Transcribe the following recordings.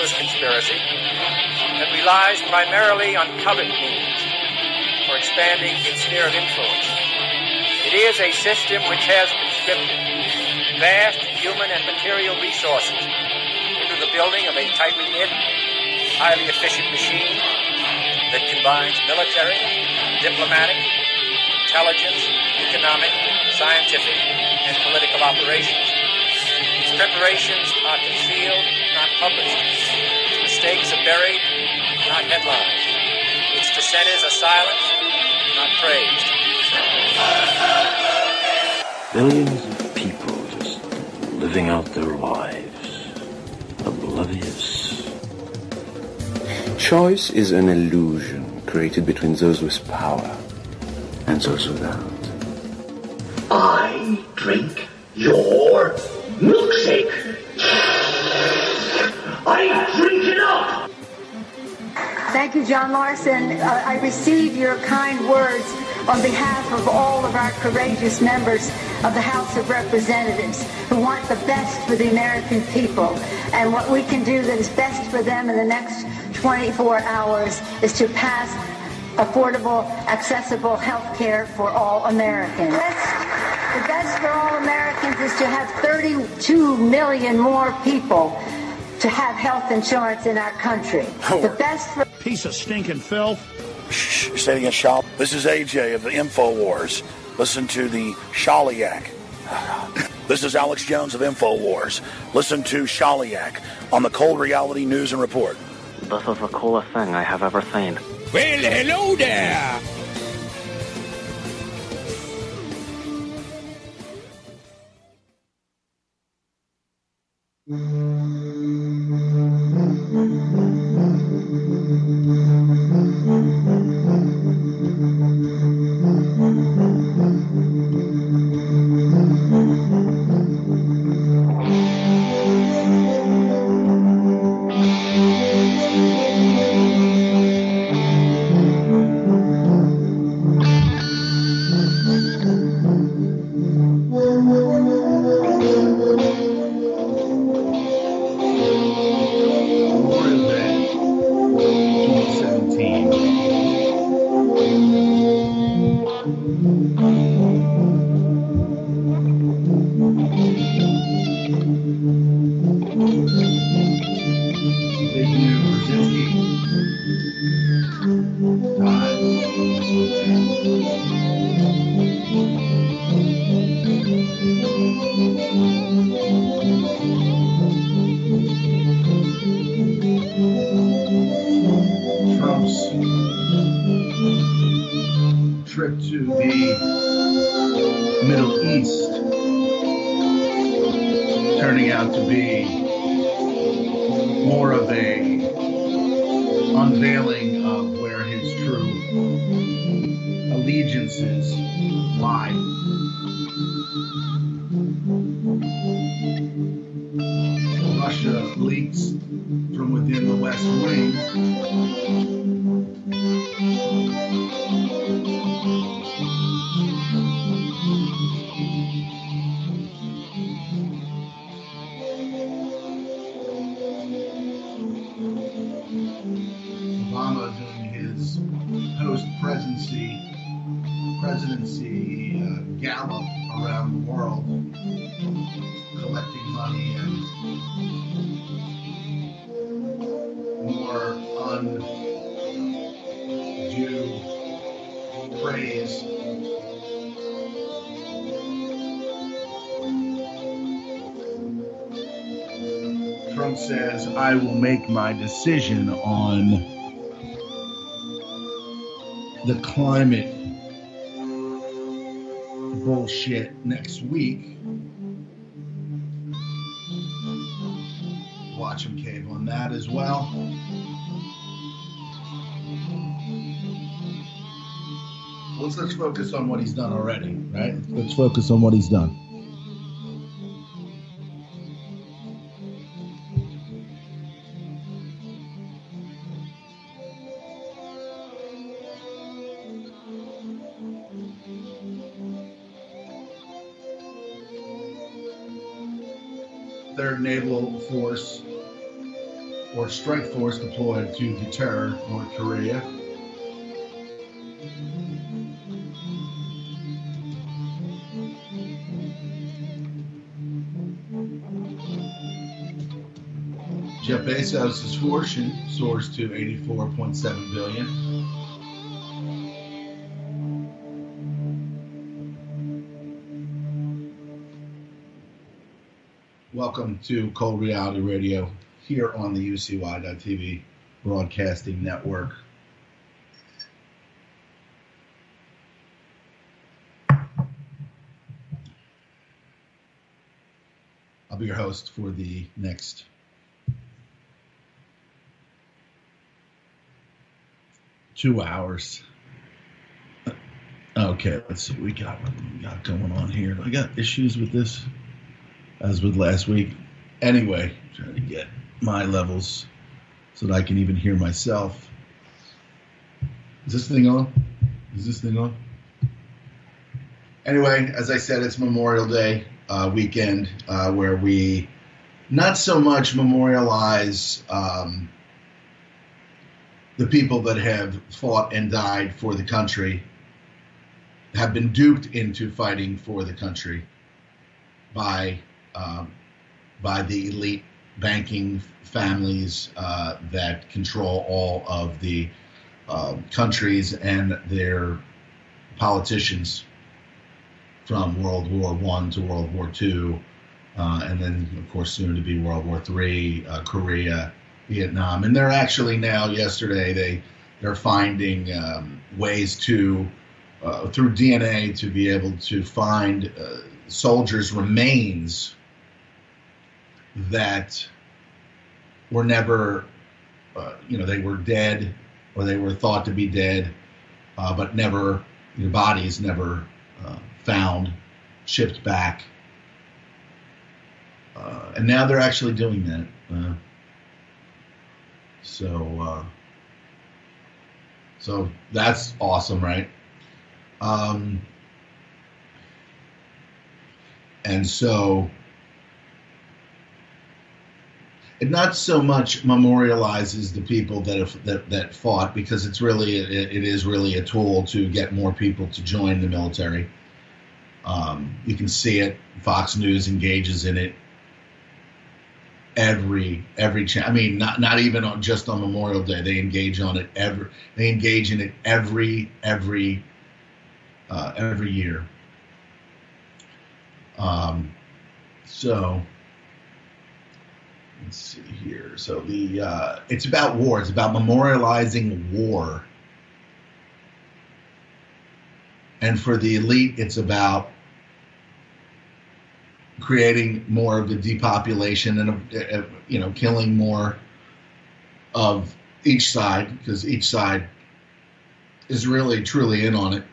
dangerous conspiracy that relies primarily on covert means for expanding its sphere of influence. It is a system which has conscripted vast human and material resources into the building of a tightly knit, highly efficient machine that combines military, diplomatic, intelligence, economic, scientific, and political operations. Its preparations are concealed, not published. Its mistakes are buried, not headlined. Its dissenters are silenced, not praised. Billions of people just living out their lives, oblivious. Choice is an illusion created between those with power and those without. I drink your milkshake. I drink it up. Thank you, John Larson. I receive your kind words on behalf of all of our courageous members of the House of Representatives who want the best for the American people. And what we can do that is best for them in the next 24 hours is to pass affordable, accessible health care for all Americans. The best for all Americans is to have 32 million more people to have health insurance in our country. The best for... Piece of stinking filth. Shh, you're sitting in shop. This is AJ of the InfoWars. Listen to the Shaliak. This is Alex Jones of InfoWars. Listen to Shaliak on the Cold Reality News and Report. This is the coolest thing I have ever seen. Well, hello there! Trip to the Middle East turning out to be more of a unveiling of where his true allegiances lie. Russia leaks from within the West Wing. Obama doing his post-presidency gallop around the world, collecting money and more undue praise. Trump says, I will make my decision on the climate bullshit next week. Watch him cave on that as well. Let's focus on what he's done already, right? Let's focus on what he's done. Third Naval Force or strike force deployed to deter North Korea. Jeff Bezos' fortune soars to $84.7 billion. Welcome to Cold Reality Radio here on the UCY.TV Broadcasting Network. I'll be your host for the next 2 hours. Okay, let's see what we got going on here. I got issues with this, as with last week. Anyway, trying to get my levels so that I can even hear myself. Is this thing on? Anyway, as I said, it's Memorial Day weekend where we not so much memorialize the people that have fought and died for the country, have been duped into fighting for the country by the elite banking families that control all of the countries and their politicians from World War I to World War II, and then, of course, soon to be World War III, Korea, Vietnam. And they're actually now, yesterday, they're finding ways to, through DNA, to be able to find soldiers' remains that were never, they were dead, or they were thought to be dead, but never, bodies never found, shipped back. And now they're actually doing that. So that's awesome, right? And so it not so much memorializes the people that fought, because it is really a tool to get more people to join the military. You can see it. Fox News engages in it every I mean, not even just on Memorial Day. They engage on it They engage in it every year. So let's see here. So it's about war. It's about memorializing war. And for the elite, it's about creating more of the depopulation and, killing more of each side, because each side is really, truly in on it.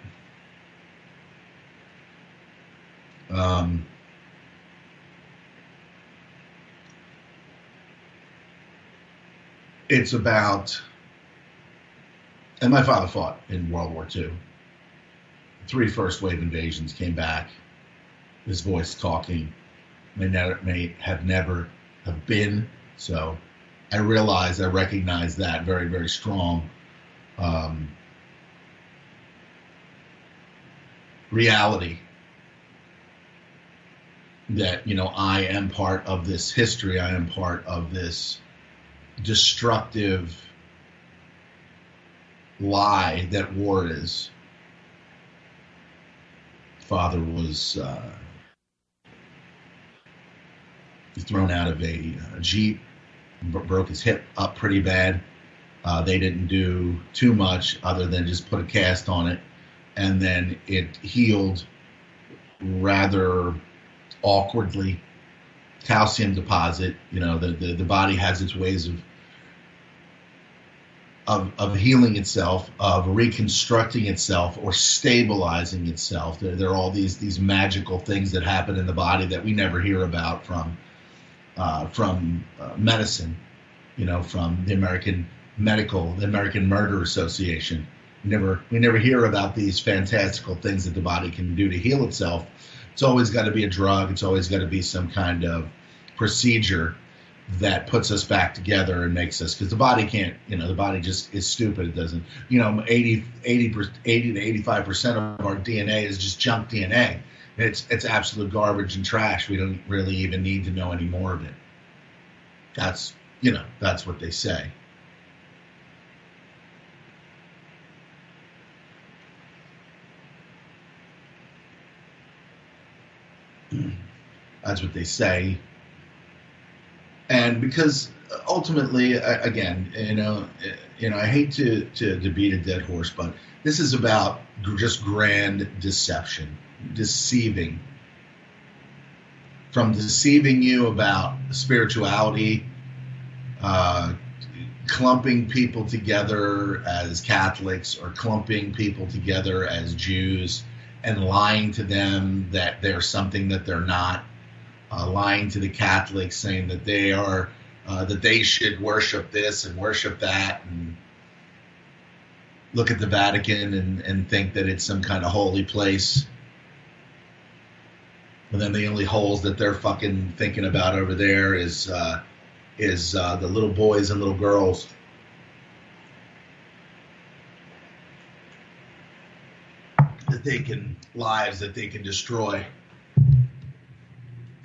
It's about, and my father fought in World War II. 3 first wave invasions, came back. His voice talking may never have been. So I recognize that very, very strong reality that, I am part of this history. I am part of this destructive lie that war is. Father was thrown out of a Jeep, broke his hip up pretty bad. They didn't do too much other than just put a cast on it, and then it healed rather awkwardly. Calcium deposit, the body has its ways of healing itself, of reconstructing itself, or stabilizing itself. There are all these magical things that happen in the body that we never hear about from medicine, from the American Murder Association. We never hear about these fantastical things that the body can do to heal itself. It's always got to be a drug. It's always got to be some kind of procedure. that puts us back together and makes us, because the body can't, the body just is stupid. It doesn't, 80 to 85% of our DNA is just junk DNA. It's absolute garbage and trash. We don't really even need to know any more of it. That's what they say. That's what they say. And because ultimately, again, I hate to beat a dead horse, but this is about just grand deception, deceiving. From deceiving you about spirituality, clumping people together as Catholics or clumping people together as Jews and lying to them that they're something that they're not. Lying to the Catholics, saying that they are, that they should worship this and worship that, and look at the Vatican and think that it's some kind of holy place. And then the only holes that they're fucking thinking about over there is the little boys and little girls. Lives that they can destroy.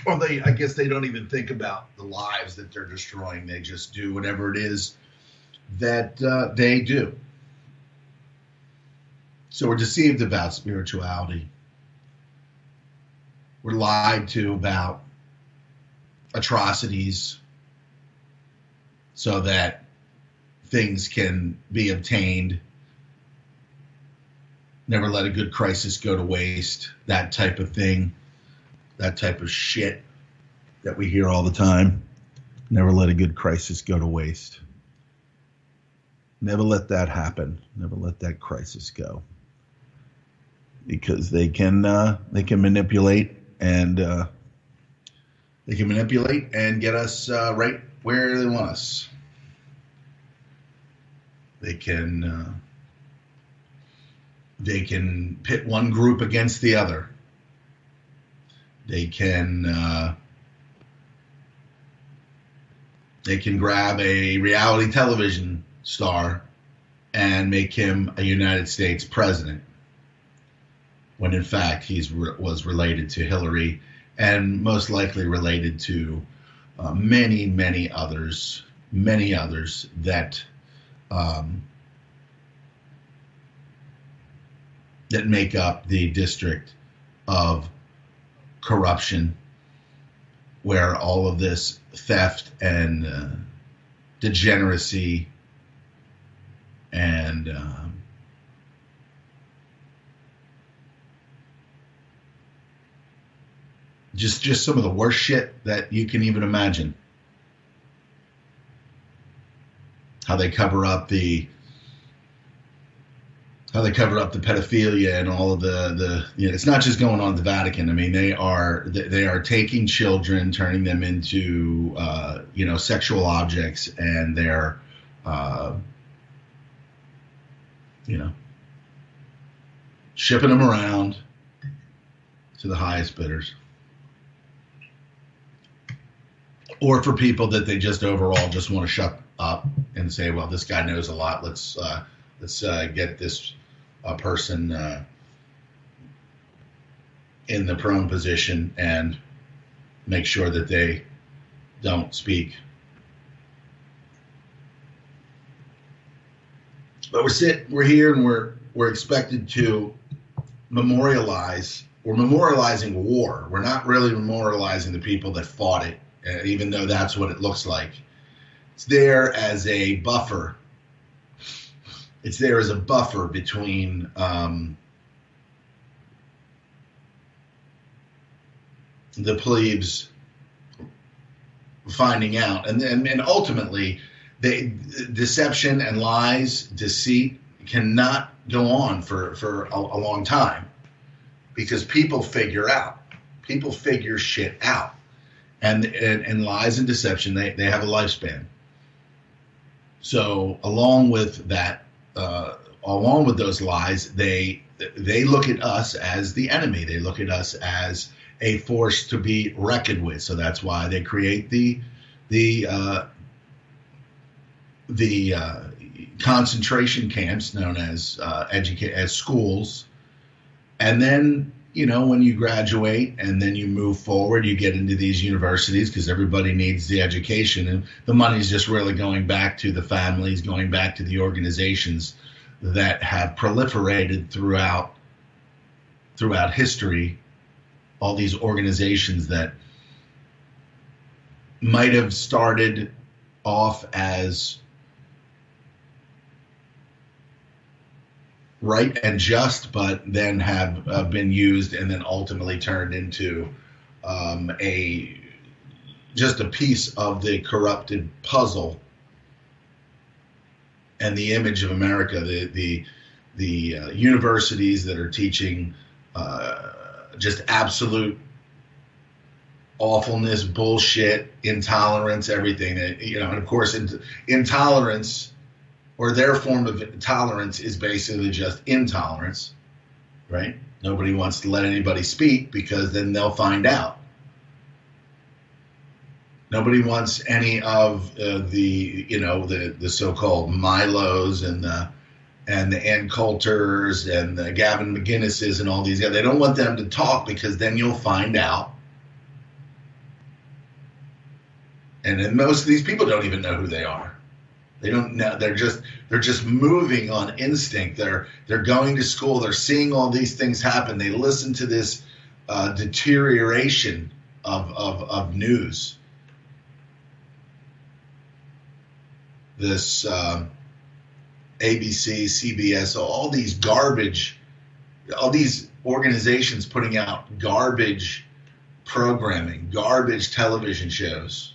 Well, I guess they don't even think about the lives that they're destroying. They just do whatever it is that they do. So we're deceived about spirituality. We're lied to about atrocities so that things can be obtained. Never let a good crisis go to waste. That type of thing. That type of shit that we hear all the time. Never let a good crisis go to waste. Never let that happen. Never let that crisis go. Because they can manipulate and get us right where they want us. They can pit one group against the other. They can grab a reality television star and make him a United States president, when in fact he was related to Hillary and most likely related to many others that make up the district of corruption, where all of this theft and degeneracy and just some of the worst shit that you can even imagine. How they cover up the pedophilia and all of the it's not just going on at the Vatican. I mean, they are taking children, turning them into sexual objects, and they're shipping them around to the highest bidders, or for people that they just overall just want to shut up and say, well, this guy knows a lot. Let's get this person in the prone position and make sure that they don't speak. But we're here and we're expected to memorialize. We're memorializing war. We're not really memorializing the people that fought it, even though that's what it looks like. It's there as a buffer. It's there as a buffer between the plebes finding out, and ultimately, deception and lies, deceit cannot go on for a long time, because people figure shit out, and lies and deception, they have a lifespan. So along with that, along with those lies, they look at us as the enemy. They look at us as a force to be reckoned with. So that's why they create the the concentration camps known as as schools, and then when you graduate and then you move forward, you get into these universities because everybody needs the education, and the money's just really going back to the families, going back to the organizations that have proliferated throughout history. All these organizations that might have started off as right and just, but then have been used and then ultimately turned into just a piece of the corrupted puzzle and the image of America. The universities that are teaching just absolute awfulness, bullshit, intolerance, everything. And of course, intolerance, or their form of tolerance, is basically just intolerance, right? Nobody wants to let anybody speak because then they'll find out. Nobody wants any of the so-called Milos and the Ann Coulters and the Gavin McGinnises and all these guys. They don't want them to talk because then you'll find out. And then most of these people don't even know who they are. They don't know. They're just moving on instinct. They're going to school. They're seeing all these things happen. They listen to this deterioration of news. This ABC, CBS, all these garbage, all these organizations putting out garbage programming, garbage television shows.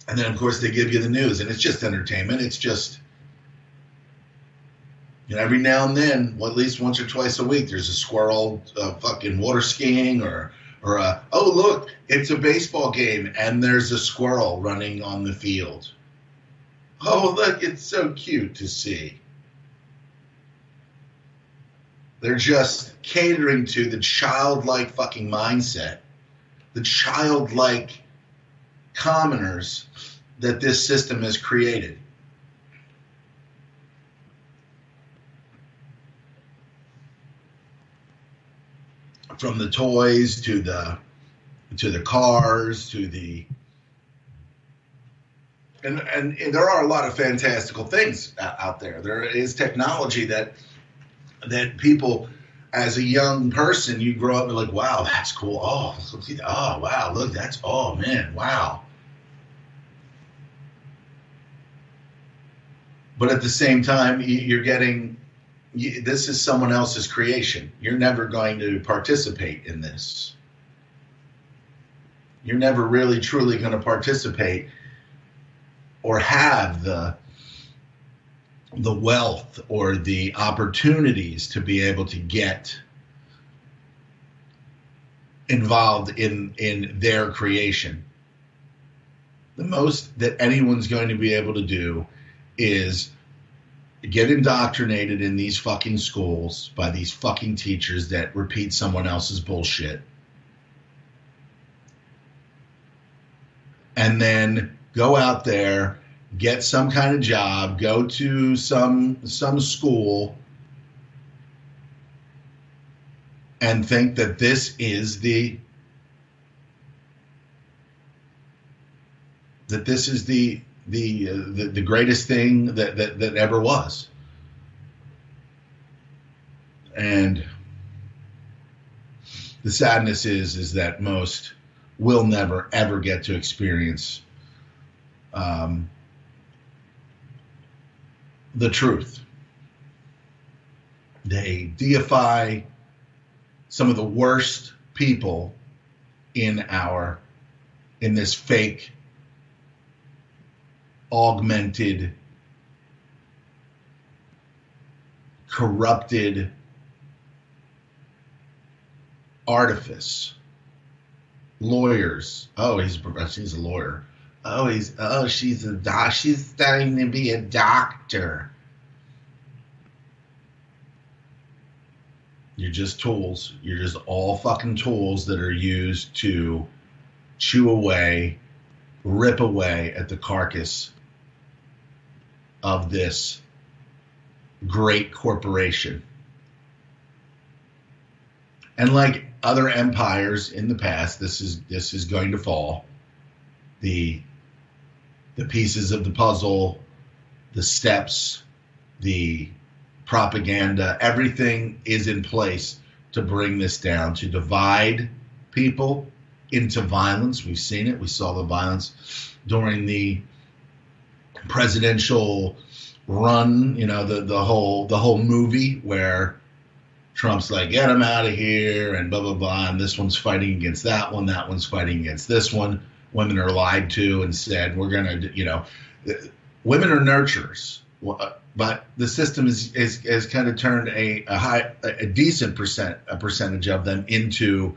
And then, of course, they give you the news, and it's just entertainment. It's just, every now and then, well, at least once or twice a week, there's a squirrel fucking water skiing, or oh, look, it's a baseball game, and there's a squirrel running on the field. Oh, look, it's so cute to see. They're just catering to the childlike fucking mindset, the childlike commoners that this system has created. From the toys to the cars to the and there are a lot of fantastical things out there. There is technology that people, as a young person, you grow up and like, wow, that's cool. Oh wow, look, that's, oh man, wow. But at the same time, you're getting, this is someone else's creation. You're never going to participate in this. You're never really truly going to participate or have the wealth or the opportunities to be able to get involved in their creation. The most that anyone's going to be able to do is get indoctrinated in these fucking schools by these fucking teachers that repeat someone else's bullshit. And then go out there, get some kind of job, go to some school, and think that this is the greatest thing that ever was. And the sadness is that most will never ever get to experience the truth. They deify some of the worst people in this fake, augmented, corrupted artifice. Lawyers. Oh, she's a lawyer. She's starting to be a doctor. You're just tools. You're just all fucking tools that are used to chew away, rip away at the carcass of this great corporation. And like other empires in the past, this is going to fall. The pieces of the puzzle, the steps, the propaganda, everything is in place to bring this down, to divide people into violence. We've seen it. We saw the violence during the presidential run, the whole movie where Trump's like, get him out of here and blah, blah, blah. And this one's fighting against that one. That one's fighting against this one. Women are lied to and said, we're going to, women are nurturers. But the system is kind of turned a decent percentage of them into,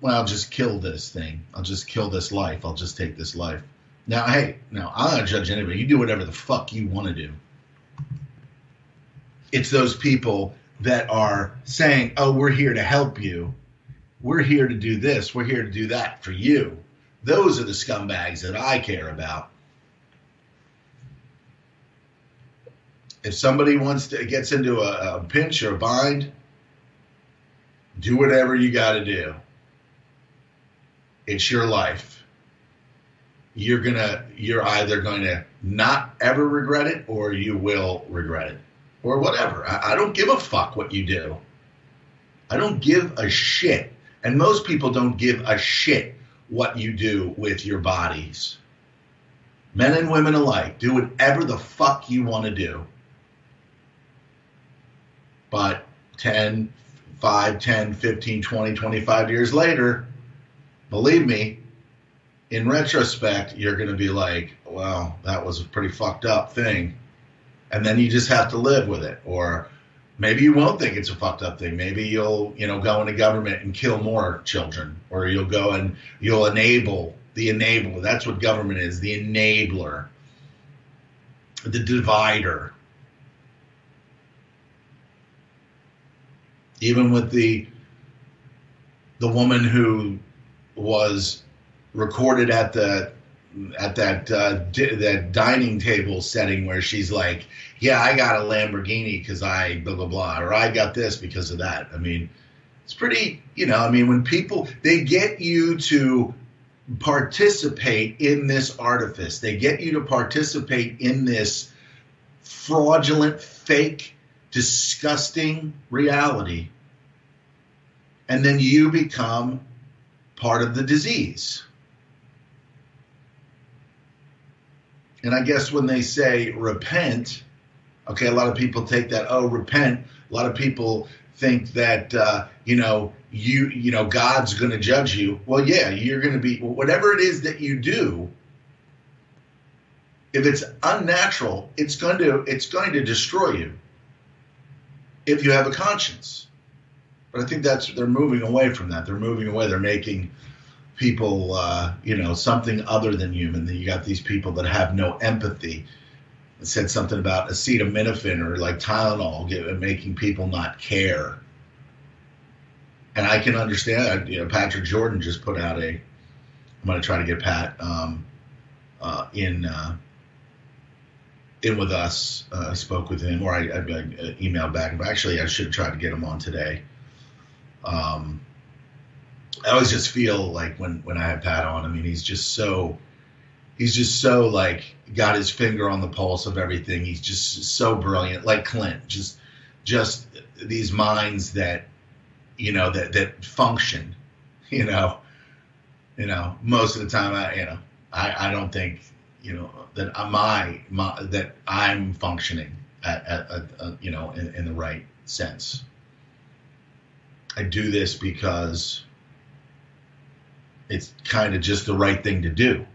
well, I'll just kill this thing. I'll just kill this life. I'll just take this life. Now, hey, I'm not judge anybody. You do whatever the fuck you want to do. It's those people that are saying, oh, we're here to help you. We're here to do this. We're here to do that for you. Those are the scumbags that I care about. If somebody gets into a pinch or a bind, do whatever you got to do. It's your life. You're either going to not ever regret it, or you will regret it, or whatever. I don't give a fuck what you do. I don't give a shit. And most people don't give a shit what you do with your bodies. Men and women alike, do whatever the fuck you want to do. But 10, 5, 10, 15, 20, 25 years later, believe me, in retrospect, you're going to be like, well, that was a pretty fucked up thing. And then you just have to live with it. Or maybe you won't think it's a fucked up thing. Maybe you'll, go into government and kill more children. Or you'll go and you'll enable the enabler. That's what government is, the enabler, the divider. Even with the woman who was recorded at that dining table setting where she's like, yeah, I got a Lamborghini because I blah, blah, blah, or I got this because of that. I mean, it's pretty, when people, they get you to participate in this artifice, they get you to participate in this fraudulent, fake, disgusting reality, and then you become part of the disease. And I guess when they say repent, okay, a lot of people take that, repent. A lot of people think that, God's going to judge you. Well, yeah, you're going to be, whatever it is that you do, if it's unnatural, it's going to destroy you if you have a conscience. But I think they're moving away from that. They're moving away. They're making people, something other than human. Then you got these people that have no empathy. It said something about acetaminophen or like Tylenol, making people not care. And I can understand. Patrick Jordan just put out I'm going to try to get Pat in with us. I spoke with him, or I emailed back. But actually, I should have tried to get him on today. I always just feel like when I have Pat on, I mean, he's just so like got his finger on the pulse of everything. He's just so brilliant, like Clint, just these minds that, that function, most of the time, I don't think, that I'm functioning in the right sense. I do this because it's kind of just the right thing to do.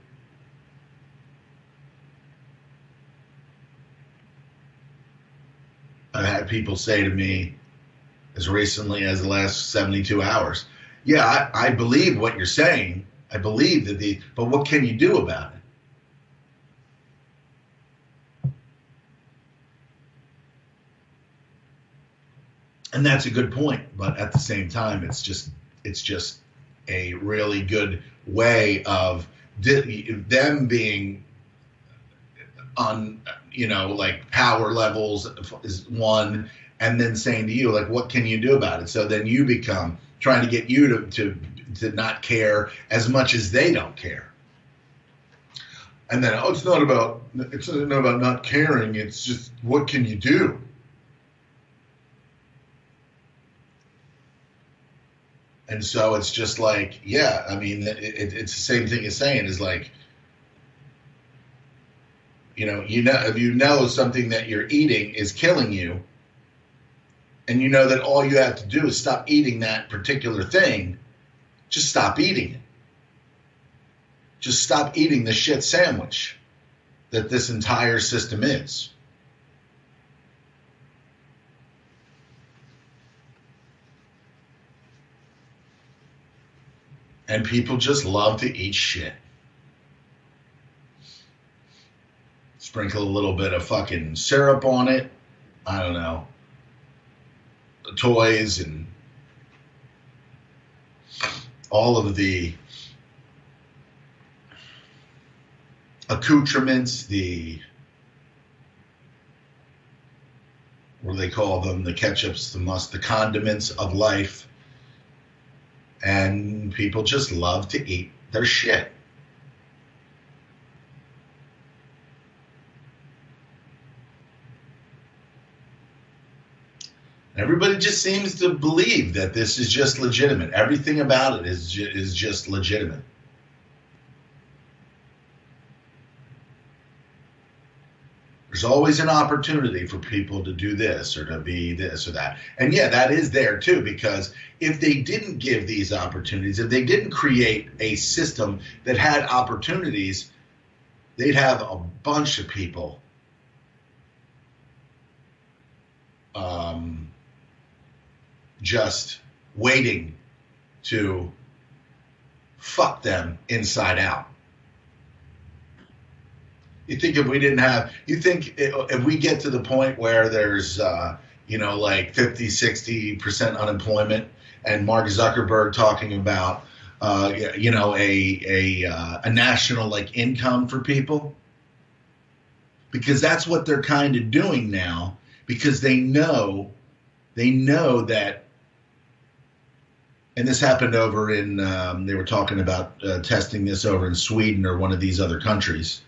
I've had people say to me as recently as the last 72 hours, yeah, I believe what you're saying. I believe that but what can you do about it? And that's a good point, but at the same time, it's just a really good way of them being on, like power levels is one, and then saying to you, like, what can you do about it? So then you become trying to get you to not care as much as they don't care. And then, it's not about not caring. It's just, what can you do? And so it's just like, yeah, I mean, it's the same thing as saying is like, if you know something that you're eating is killing you, and you know that all you have to do is stop eating that particular thing, just stop eating it. Just stop eating the shit sandwich that this entire system is. And people just love to eat shit. Sprinkle a little bit of fucking syrup on it. I don't know. Toys and all of the accoutrements, what do they call them? The ketchups, the condiments of life. And people just love to eat their shit. Everybody just seems to believe that this is just legitimate. Everything about it is just legitimate. There's always an opportunity for people to do this or to be this or that. And yeah, that is there too, because if they didn't give these opportunities, if they didn't create a system that had opportunities, they'd have a bunch of people just waiting to fuck them inside out. You think if we didn't have, if we get to the point where there's, like 50, 60% unemployment and Mark Zuckerberg talking about, a national like income for people, because that's what they're kind of doing now, because they know that, and this happened over in, they were talking about testing this over in Sweden or one of these other countries.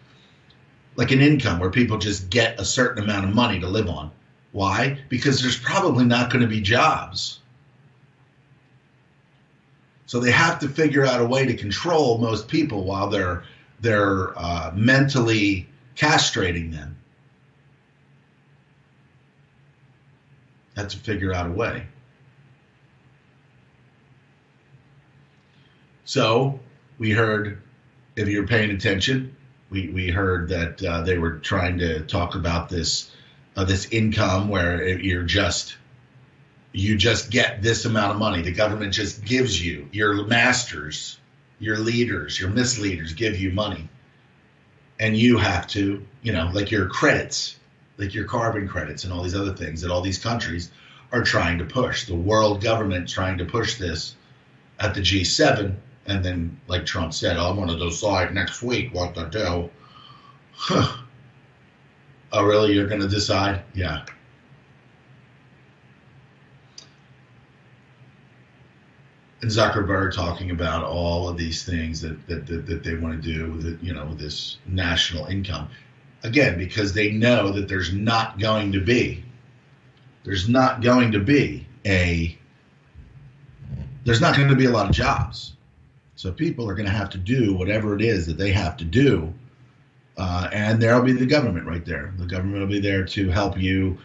Like an income where people just get a certain amount of money to live on. Why? Because there's probably not going to be jobs. So they have to figure out a way to control most people while they're mentally castrating them. Have to figure out a way. So we heard, if you're paying attention, we heard that they were trying to talk about this income where you just get this amount of money. The government just gives you, your masters, your leaders, your misleaders give you money. And you have to, like your credits, like your carbon credits and all these other things that all these countries are trying to push. The world government trying to push this at the G7. And then, like Trump said, I'm going to decide next week what to do. Huh. Oh, really? You're going to decide? Yeah. And Zuckerberg talking about all of these things that they want to do with this national income. Again, because they know that there's not going to be a lot of jobs. So people are going to have to do whatever it is that they have to do. And there'll be the government right there. The government will be there to help you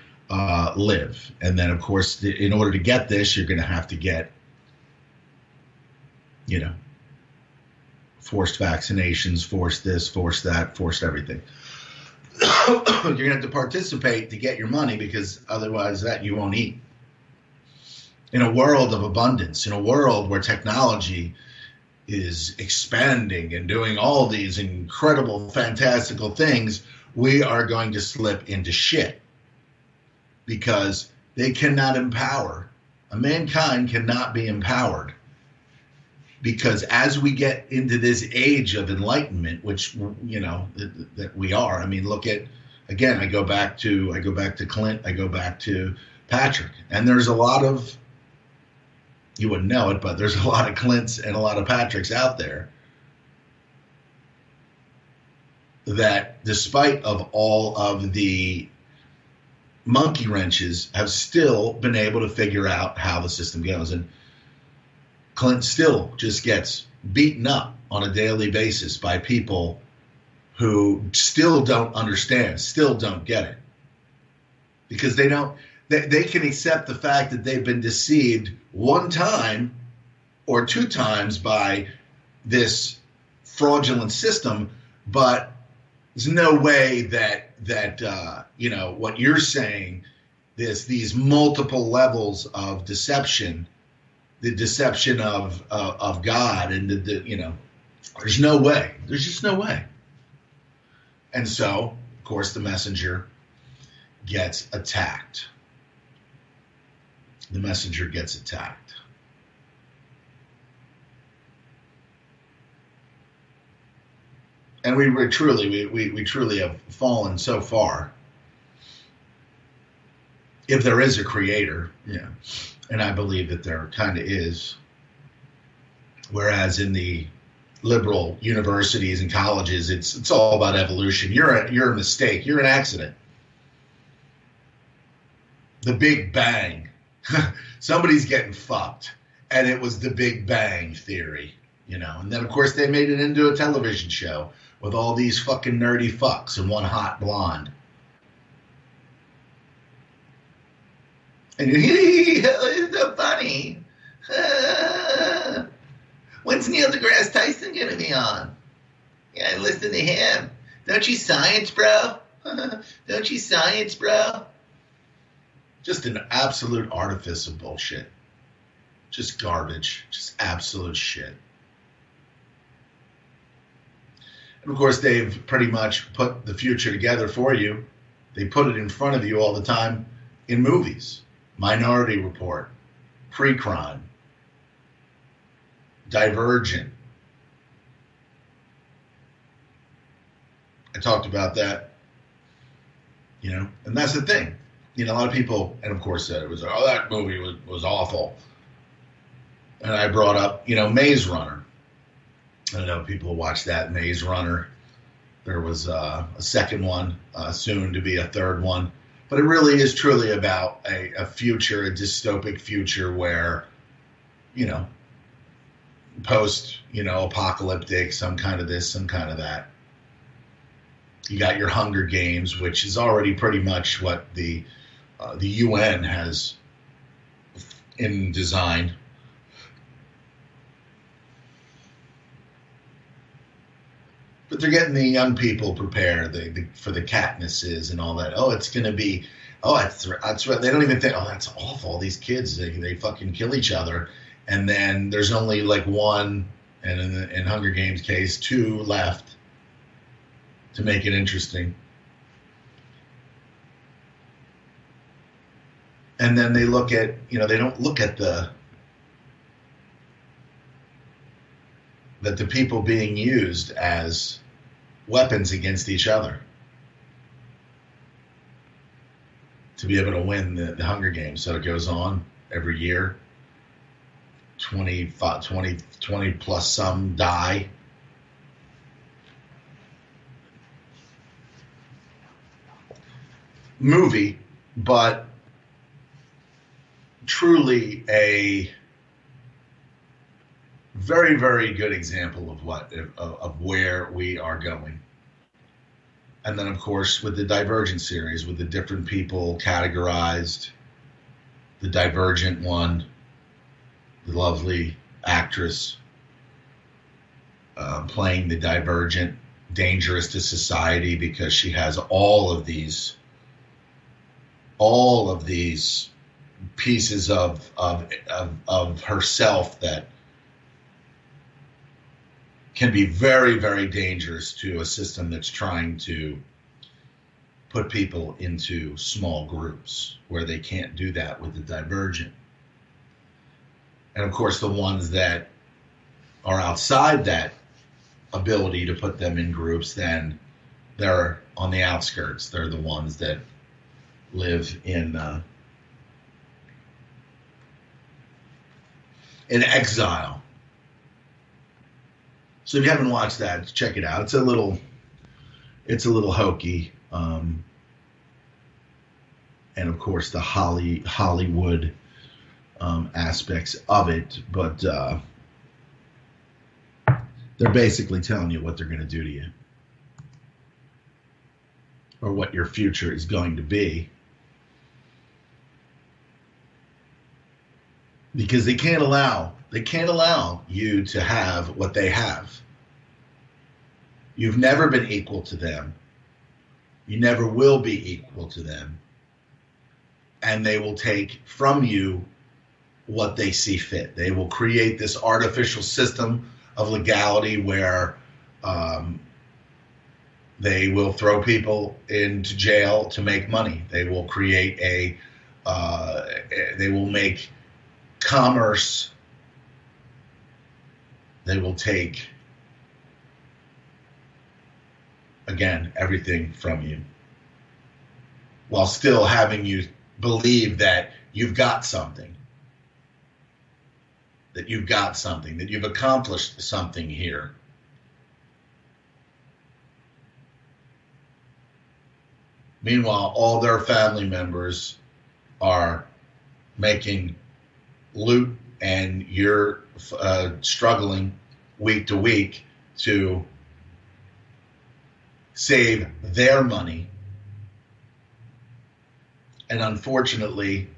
live. And then, of course, in order to get this, you're going to have to get, forced vaccinations, forced this, forced that, forced everything. You're going to have to participate to get your money, because otherwise that you won't eat. In a world of abundance, in a world where technology is expanding and doing all these incredible, fantastical things, we are going to slip into shit, because They cannot empower. Mankind cannot be empowered, because as we get into this age of enlightenment, which, you know, that we are. I mean, look at, again, I go back to Clint, I go back to Patrick, and there's a lot of, you wouldn't know it, but there's a lot of Clints and a lot of Patricks out there that, despite of all of the monkey wrenches, have still been able to figure out how the system goes. And Clint still just gets beaten up on a daily basis by people who still don't understand, still don't get it. Because they don't, they can accept the fact that they've been deceived one time or two times by this fraudulent system, but there's no way that you know, what you're saying, these multiple levels of deception, the deception of God, and the you know, there's no way. There's just no way. And so, of course, the messenger gets attacked. The messenger gets attacked. And we truly have fallen so far. If there is a creator, yeah, and I believe that there kind of is. Whereas in the liberal universities and colleges, it's all about evolution. You're a mistake. You're an accident. The Big Bang. Somebody's getting fucked, and it was the Big Bang theory, you know. And then, of course, they made it into a television show with all these fucking nerdy fucks and one hot blonde. And it's so funny. When's Neil deGrasse Tyson going to be on? Yeah, I listen to him. Don't you science, bro? Don't you science, bro? Just an absolute artifice of bullshit. Just garbage. Just absolute shit. And of course, they've pretty much put the future together for you. They put it in front of you all the time in movies. Minority Report, Pre-Crime, Divergent. I talked about that, you know, and that's the thing. You know, a lot of people, and of course, said it was, oh, that movie was awful. And I brought up, you know, Maze Runner. I know people watched that, Maze Runner. There was a second one, soon to be a third one. But it really is truly about a future, a dystopic future where, you know, post, you know, apocalyptic, some kind of this, some kind of that. You got your Hunger Games, which is already pretty much what the UN has in design. But they're getting the young people prepared for the Katnisses and all that. Oh, it's going to be, oh, that's right. They don't even think, oh, that's awful. These kids, they fucking kill each other. And then there's only like one, and in Hunger Games case, two left to make it interesting. And then they look at, you know, they don't look at that the people being used as weapons against each other to be able to win the Hunger Games. So it goes on every year. 20 plus some die. Movie, but truly a very, very good example of where we are going. And then, of course, with the Divergent series, with the different people categorized, the Divergent one, the lovely actress playing the Divergent, dangerous to society because she has all of these pieces of herself that can be very, very dangerous to a system that's trying to put people into small groups where they can't do that with the divergent. And of course, the ones that are outside that ability to put them in groups, then they're on the outskirts. They're the ones that live in exile. So if you haven't watched that, check it out. It's a little hokey, and of course the Hollywood aspects of it, but they're basically telling you what they're going to do to you, or what your future is going to be, because they can't allow you to have what they have. You've never been equal to them. You never will be equal to them. And they will take from you what they see fit. They will create this artificial system of legality where they will throw people into jail to make money. They will create they will make commerce. They will take, again, everything from you, while still having you believe that you've got something, that you've accomplished something here. Meanwhile, all their family members are making loot, and you're struggling week to week to save their money. And unfortunately,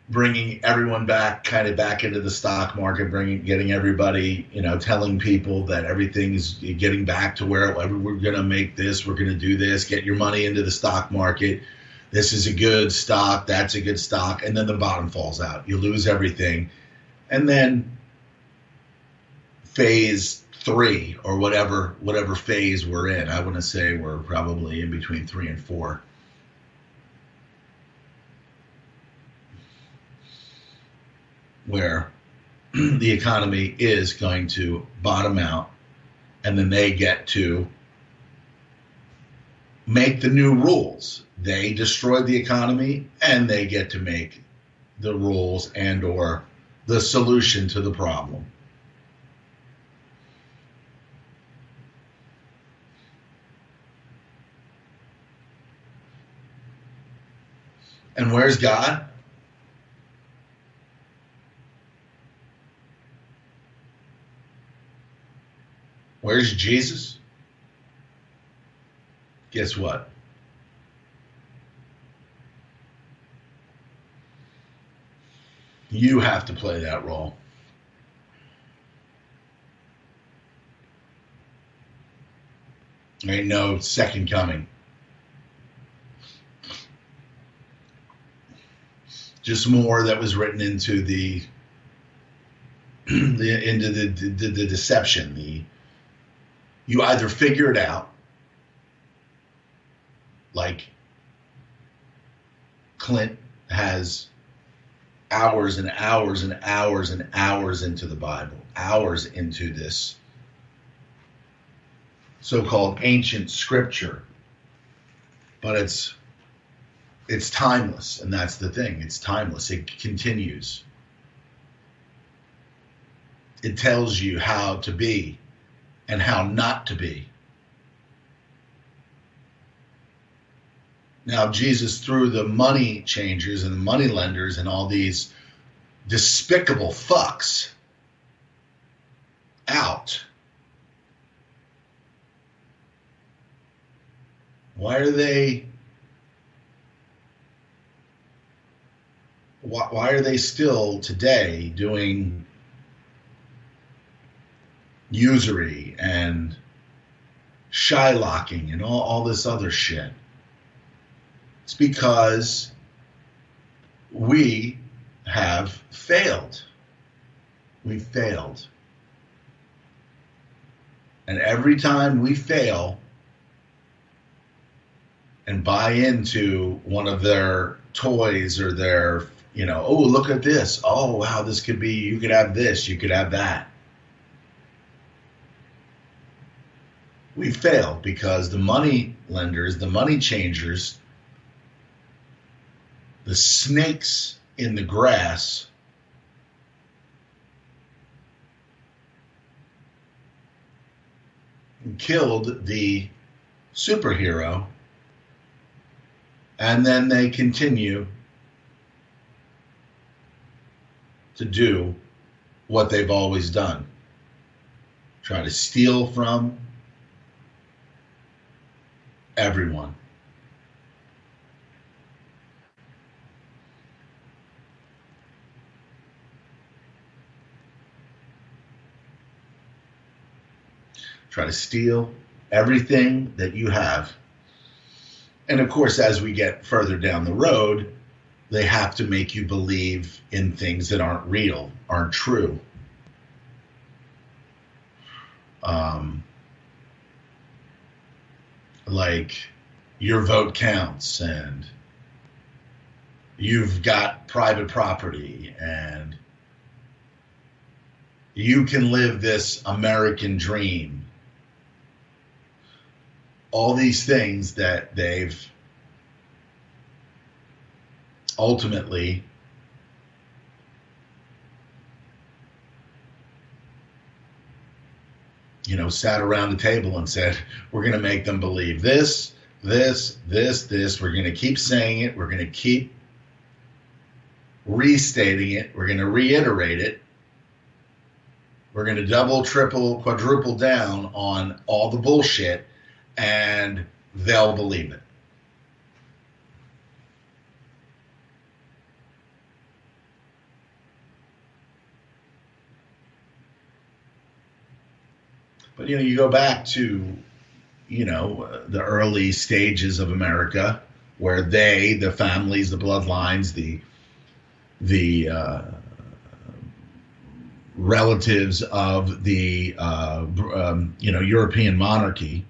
bringing everyone back into the stock market, getting everybody, telling people that everything's getting back to where we're going to make this, we're going to do this, get your money into the stock market. This is a good stock, that's a good stock. And then the bottom falls out. You lose everything. And then phase 3, or whatever phase we're in, I want to say we're probably in between 3 and 4. Where the economy is going to bottom out, and then they get to make the new rules. They destroyed the economy, and they get to make the rules and or the solution to the problem. And where's God? Where's Jesus? Guess what? You have to play that role. There ain't no second coming. Just more that was written into the deception. You either figure it out, like Clint has hours and hours and hours and hours into the Bible, hours into this so-called ancient scripture, but it's timeless, and that's the thing. It's timeless. It continues. It tells you how to be and how not to be. Now, Jesus threw the money changers and the money lenders and all these despicable fucks out. Why are they still today doing usury and shylocking and all this other shit? It's because we have failed. We failed. And every time we fail, and buy into one of their toys or their, oh, look at this. Oh, wow, this could be, you could have this, you could have that. We fail because the money lenders, the money changers, the snakes in the grass killed the superhero, and then they continue to do what they've always done. Try to steal from everyone. Try to steal everything that you have. And of course, as we get further down the road, they have to make you believe in things that aren't real, aren't true. Like your vote counts, and you've got private property, and you can live this American dream. All these things that they've ultimately sat around the table and said, we're going to make them believe this. We're going to keep saying it. We're going to keep restating it. We're going to reiterate it. We're going to double, triple, quadruple down on all the bullshit, and they'll believe it. But, you go back to, the early stages of America where the families, the bloodlines, the relatives of the, European monarchy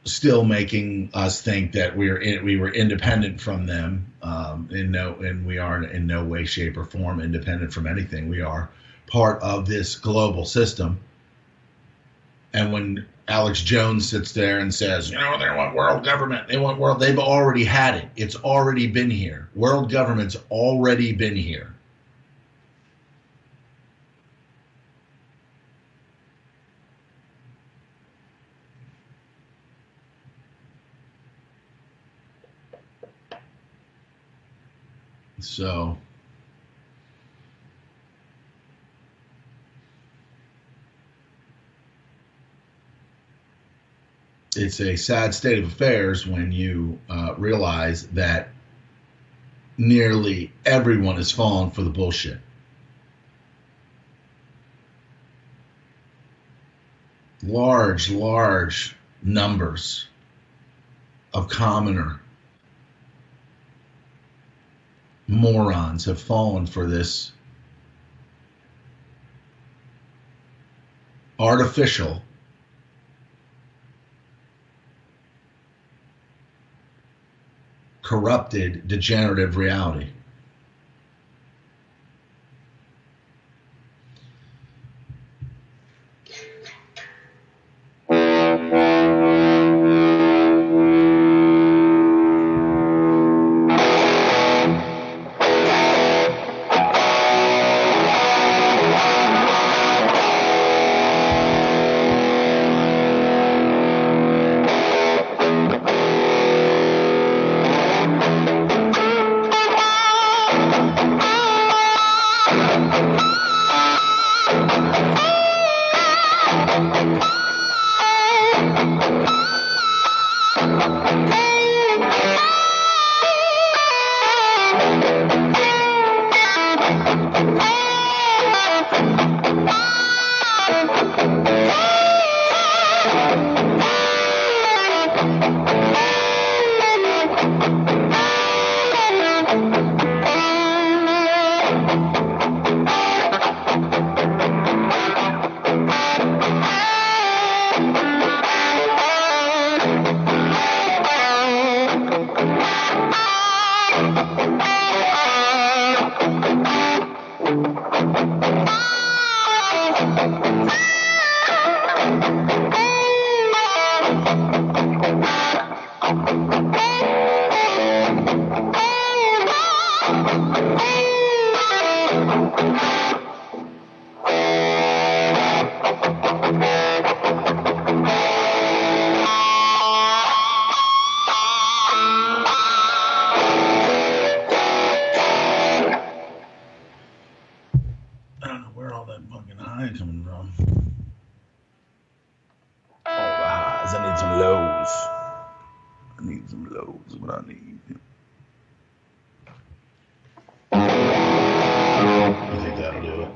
still making us think that we were independent from them, and we are in no way, shape, or form independent from anything. We are part of this global system. And when Alex Jones sits there and says, they want world government, they've already had it. It's already been here. World government's already been here. So it's a sad state of affairs when you realize that nearly everyone has fallen for the bullshit. Large numbers of commoner morons have fallen for this artificial, corrupted, degenerative reality. Coming from all the highs. I need some lows. I need some lows. What I need. I think that'll do it.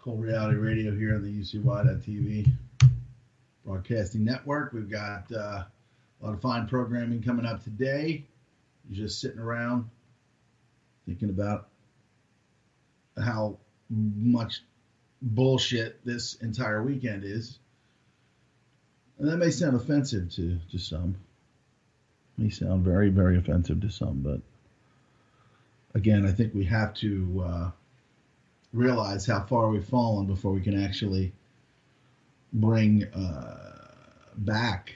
Cold Reality Radio here on the UCY.TV broadcasting network. We've got a lot of fine programming coming up today. You're just sitting around thinking about how much bullshit this entire weekend is. And that may sound offensive to some. It may sound very, very offensive to some, but again, I think we have to realize how far we've fallen before we can actually bring back.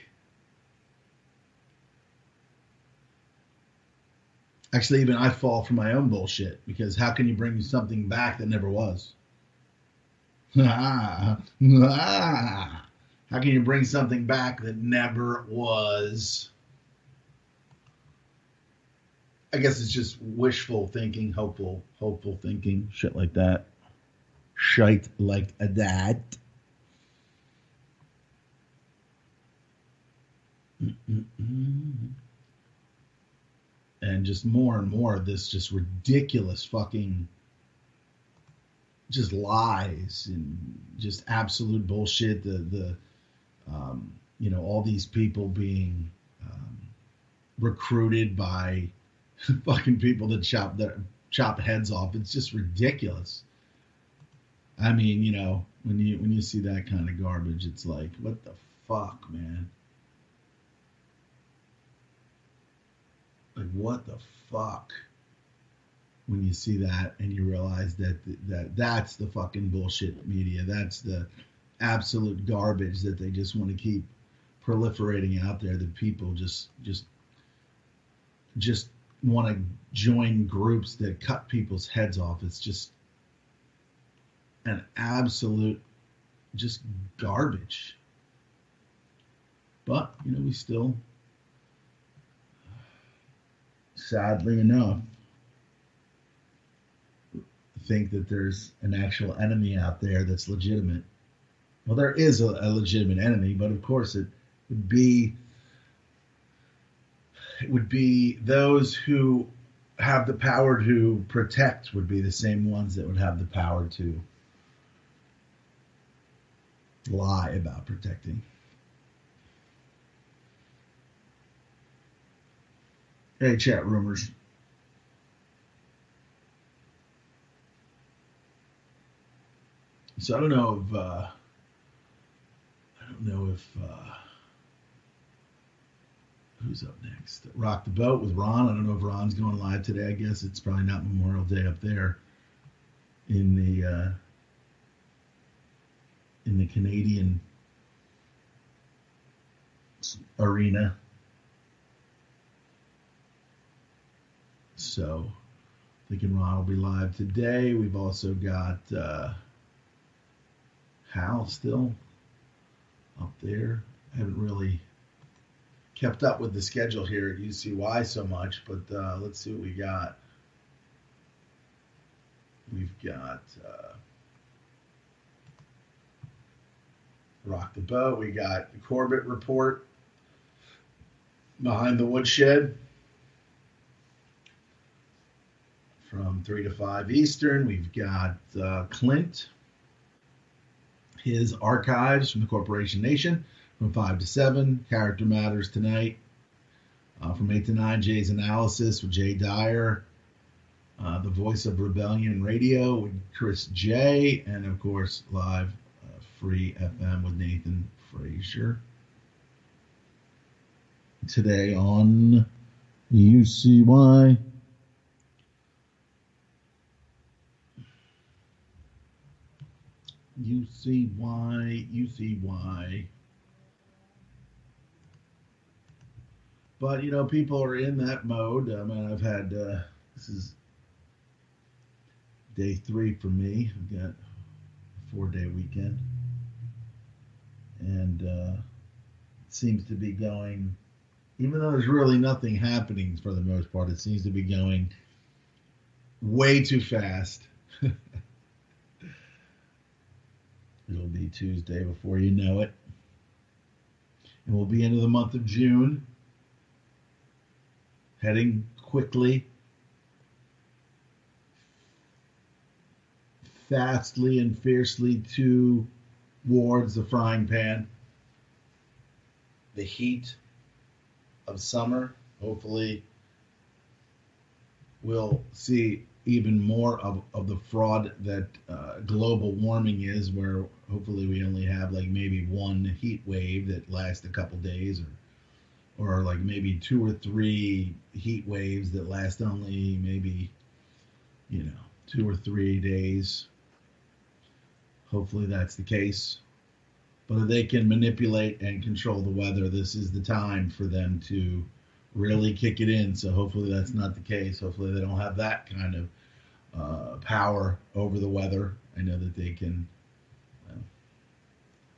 Actually, even I fall for my own bullshit, because how can you bring something back that never was? How can you bring something back that never was? I guess it's just wishful thinking, hopeful thinking, shit like that. Shite like that. And just more and more of this just ridiculous fucking just lies and just absolute bullshit. The all these people being recruited by fucking people that chop heads off. It's just ridiculous. I mean, when you see that kind of garbage, it's like, what the fuck, man? Like, what the fuck? When you see that and you realize that's the fucking bullshit media. That's the absolute garbage that they just want to keep proliferating out there. That people just want to join groups that cut people's heads off. It's just an absolute just garbage. But, we still, sadly enough, think that there's an actual enemy out there that's legitimate. Well, there is a legitimate enemy, but of course it would be those who have the power to protect would be the same ones that would have the power to lie about protecting. Hey, chat rumors. So I don't know if who's up next? Rock the Boat with Ron. I don't know if Ron's going live today. I guess it's probably not Memorial Day up there in the Canadian arena. So thinking Ron will be live today. We've also got Hal still up there. I haven't really kept up with the schedule here at UCY so much, but let's see what we got. We've got Rock the Boat. We got the Corbett Report behind the woodshed from 3 to 5 Eastern. We've got Clint, his archives from the Corporation Nation from 5 to 7. Character Matters tonight from 8 to 9. Jay's Analysis with Jay Dyer. The Voice of Rebellion Radio with Chris J. And, of course, live Free FM with Nathan Frazier. Today on UCY. UCY. But, people are in that mode. I mean, I've had, this is day 3 for me. I've got a 4-day weekend. And it seems to be going, even though there's really nothing happening for the most part, it seems to be going way too fast. It'll be Tuesday before you know it. And we'll be into the month of June, heading quickly fastly and fiercely towards the frying pan. The heat of summer, hopefully, we'll see even more of the fraud that global warming is, where hopefully we only have like maybe one heat wave that lasts a couple days, or like maybe 2 or 3 heat waves that last only maybe, 2 or 3 days. Hopefully that's the case. But if they can manipulate and control the weather, this is the time for them to really kick it in. So hopefully that's not the case. Hopefully they don't have that kind of power over the weather. I know that they can.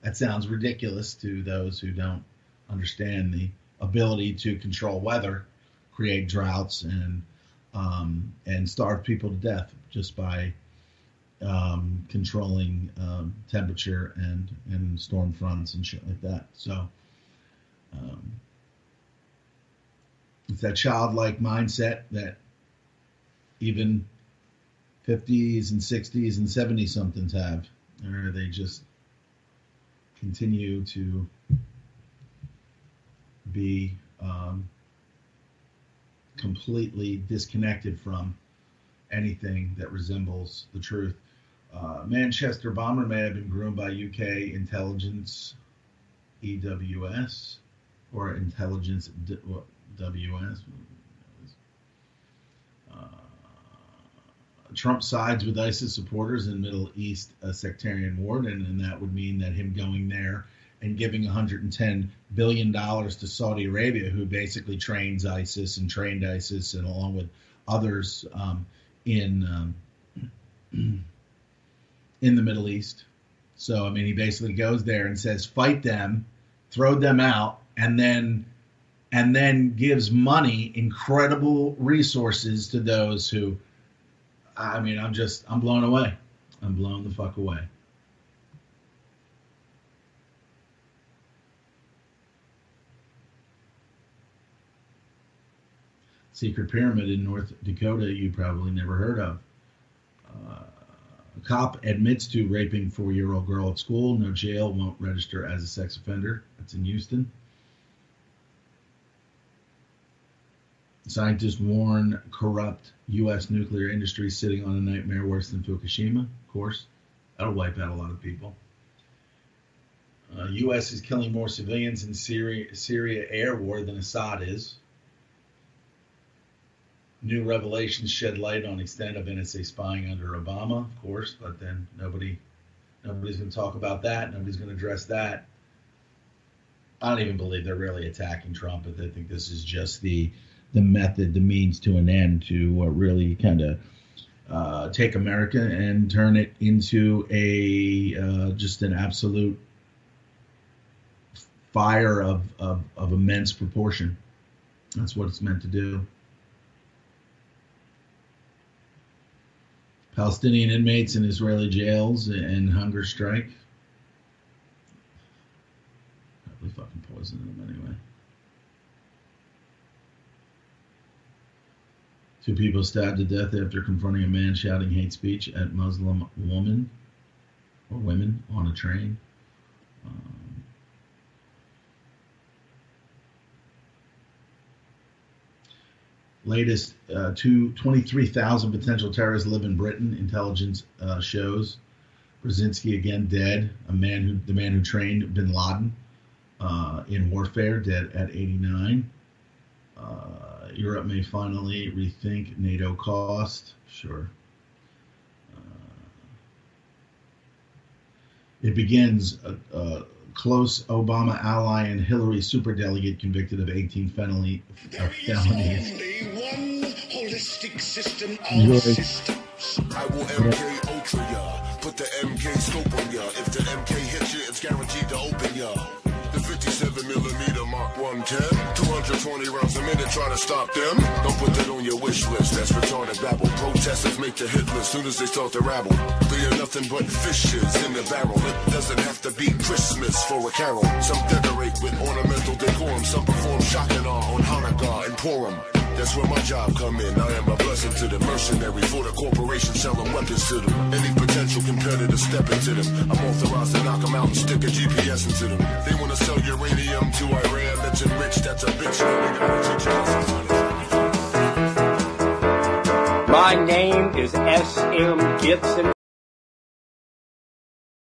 That sounds ridiculous to those who don't understand the ability to control weather, create droughts, and starve people to death just by controlling temperature and storm fronts and shit like that. So it's that childlike mindset that even 50s and 60s and 70 somethings have, or they just continue to be completely disconnected from anything that resembles the truth. Manchester bomber may have been groomed by UK intelligence, EWS, or intelligence WS. Trump sides with ISIS supporters in Middle East sectarian war, and that would mean that him going there and giving $110 billion to Saudi Arabia, who basically trains ISIS and trained ISIS, and along with others in the Middle East. So, I mean, he basically goes there and says, fight them, throw them out, and then gives money, incredible resources to those who, I mean, I'm blown away. I'm blown the fuck away. Secret pyramid in North Dakota you probably never heard of. A cop admits to raping 4-year-old girl at school. No jail, won't register as a sex offender. That's in Houston. Scientists warn corrupt U.S. nuclear industry sitting on a nightmare worse than Fukushima. Of course, that'll wipe out a lot of people. U.S. is killing more civilians in Syria air war than Assad is. New revelations shed light on extent of NSA spying under Obama, of course, but then nobody's going to talk about that. Nobody's going to address that. I don't even believe they're really attacking Trump, but they think this is just the method, the means to an end to really kind of take America and turn it into a just an absolute fire of immense proportion. That's what it's meant to do. Palestinian inmates in Israeli jails and hunger strike. Probably fucking poisoning them anyway. 2 people stabbed to death after confronting a man shouting hate speech at Muslim women on a train. Latest 23,000 potential terrorists live in Britain. Intelligence shows Brzezinski again dead. The man who trained Bin Laden in warfare, dead at 89. Europe may finally rethink NATO cost. Sure. It begins close Obama ally and Hillary superdelegate convicted of 18 felonies. One holistic system of systems. I will MK Ultra ya. Put the MK scope on ya. If the MK hits you, it's guaranteed to open ya. The 57mm Mark 110, 220 rounds a minute, try to stop them. Don't put that on your wish list, that's retarded babble. Protesters make the hit list soon as they start to rabble. They are nothing but fishes in the barrel. It doesn't have to be Christmas for a carol. Some decorate with ornamental decorum. Some perform shock and awe on Hanukkah and Purim. That's where my job come in. I am a blessing to the mercenary for the corporation selling weapons to them. Any potential competitor step into them. I'm authorized to knock them out and stick a GPS into them. They want to sell uranium to Iran that's enriched. That's a bitch. They gotta teach you. My name is S.M. Gibson